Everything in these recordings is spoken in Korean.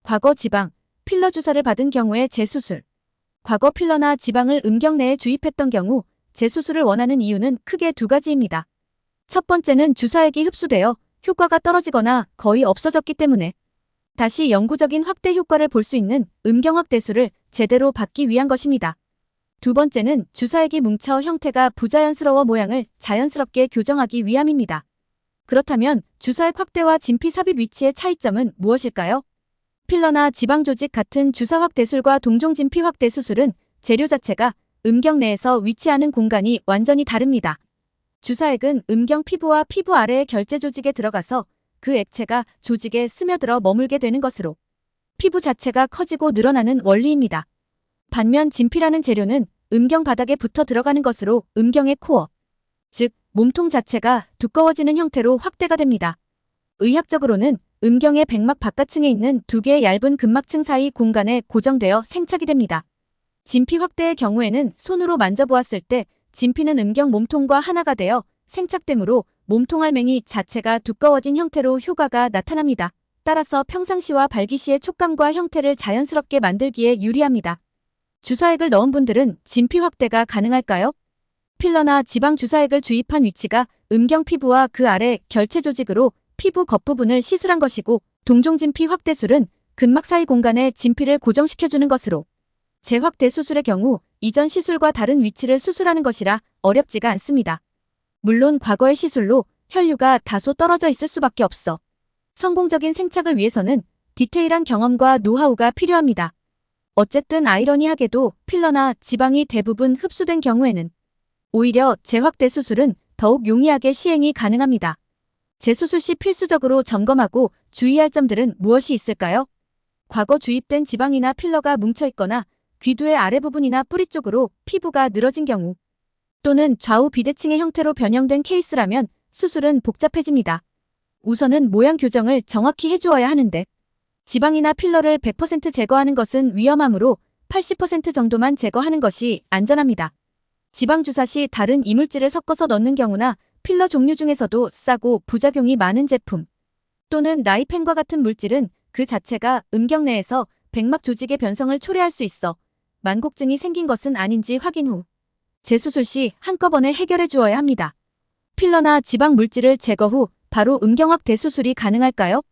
과거 지방, 필러 주사를 받은 경우의 재수술. 과거 필러나 지방을 음경 내에 주입했던 경우 재수술을 원하는 이유는 크게 두 가지입니다. 첫 번째는 주사액이 흡수되어 효과가 떨어지거나 거의 없어졌기 때문에 다시 영구적인 확대 효과를 볼 수 있는 음경 확대술을 제대로 받기 위한 것입니다. 두 번째는 주사액이 뭉쳐 형태가 부자연스러워 모양을 자연스럽게 교정하기 위함입니다. 그렇다면 주사액 확대와 진피 삽입 위치의 차이점은 무엇일까요? 필러나 지방 조직 같은 주사 확대술과 동종 진피 확대 수술은 재료 자체가 음경 내에서 위치하는 공간이 완전히 다릅니다. 주사액은 음경 피부와 피부 아래의 결제 조직에 들어가서 그 액체가 조직에 스며들어 머물게 되는 것으로 피부 자체가 커지고 늘어나는 원리입니다. 반면 진피라는 재료는 음경 바닥에 붙어 들어가는 것으로 음경의 코어, 즉 몸통 자체가 두꺼워지는 형태로 확대가 됩니다. 의학적으로는 음경의 백막 바깥층에 있는 두 개의 얇은 근막층 사이 공간에 고정되어 생착이 됩니다. 진피 확대의 경우에는 손으로 만져보았을 때 진피는 음경 몸통과 하나가 되어 생착되므로 몸통 알맹이 자체가 두꺼워진 형태로 효과가 나타납니다. 따라서 평상시와 발기 시의 촉감과 형태를 자연스럽게 만들기에 유리합니다. 주사액을 넣은 분들은 진피 확대가 가능할까요? 필러나 지방 주사액을 주입한 위치가 음경 피부와 그 아래 결체 조직으로 피부 겉부분을 시술한 것이고 동종 진피 확대술은 근막 사이 공간에 진피를 고정시켜주는 것으로 재확대 수술의 경우 이전 시술과 다른 위치를 수술하는 것이라 어렵지가 않습니다. 물론 과거의 시술로 혈류가 다소 떨어져 있을 수밖에 없어 성공적인 생착을 위해서는 디테일한 경험과 노하우가 필요합니다. 어쨌든 아이러니하게도 필러나 지방이 대부분 흡수된 경우에는 오히려 재확대 수술은 더욱 용이하게 시행이 가능합니다. 재수술 시 필수적으로 점검하고 주의할 점들은 무엇이 있을까요? 과거 주입된 지방이나 필러가 뭉쳐있거나 귀두의 아래 부분이나 뿌리 쪽으로 피부가 늘어진 경우 또는 좌우 비대칭의 형태로 변형된 케이스라면 수술은 복잡해집니다. 우선은 모양 교정을 정확히 해주어야 하는데 지방이나 필러를 100% 제거하는 것은 위험하므로 80% 정도만 제거하는 것이 안전합니다. 지방 주사 시 다른 이물질을 섞어서 넣는 경우나 필러 종류 중에서도 싸고 부작용이 많은 제품 또는 라이펜과 같은 물질은 그 자체가 음경 내에서 백막 조직의 변성을 초래할 수 있어 만곡증이 생긴 것은 아닌지 확인 후 재수술 시 한꺼번에 해결해 주어야 합니다. 필러나 지방 물질을 제거 후 바로 음경 확대 수술이 가능할까요?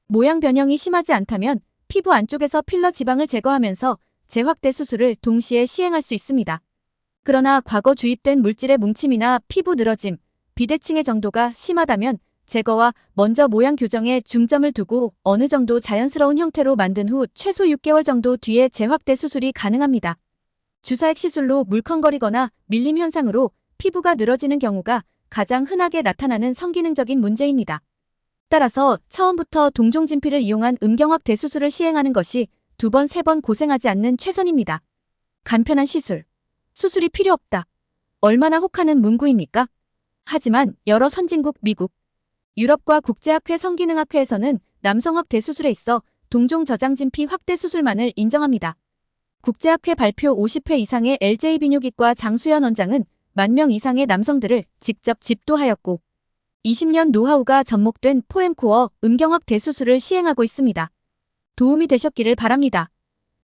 모양 변형이 심하지 않다면 피부 안쪽에서 필러 지방을 제거하면서 재확대 수술을 동시에 시행할 수 있습니다. 그러나 과거 주입된 물질의 뭉침이나 피부 늘어짐, 비대칭의 정도가 심하다면 제거와 먼저 모양 교정에 중점을 두고 어느 정도 자연스러운 형태로 만든 후 최소 6개월 정도 뒤에 재확대 수술이 가능합니다. 주사액 시술로 물컹거리거나 밀림 현상으로 피부가 늘어지는 경우가 가장 흔하게 나타나는 성기능적인 문제입니다. 따라서 처음부터 동종 진피를 이용한 음경 확대 수술을 시행하는 것이 2번, 3번 고생하지 않는 최선입니다. 간편한 시술. 수술이 필요 없다. 얼마나 혹하는 문구입니까? 하지만 여러 선진국 미국, 유럽과 국제학회 성기능학회에서는 남성 확대 수술에 있어 동종 저장 진피 확대 수술만을 인정합니다. 국제학회 발표 50회 이상의 LJ 비뇨기과 장수연 원장은 10,000명 이상의 남성들을 직접 집도하였고 20년 노하우가 접목된 포엠코어 음경 확대 수술을 시행하고 있습니다. 도움이 되셨기를 바랍니다.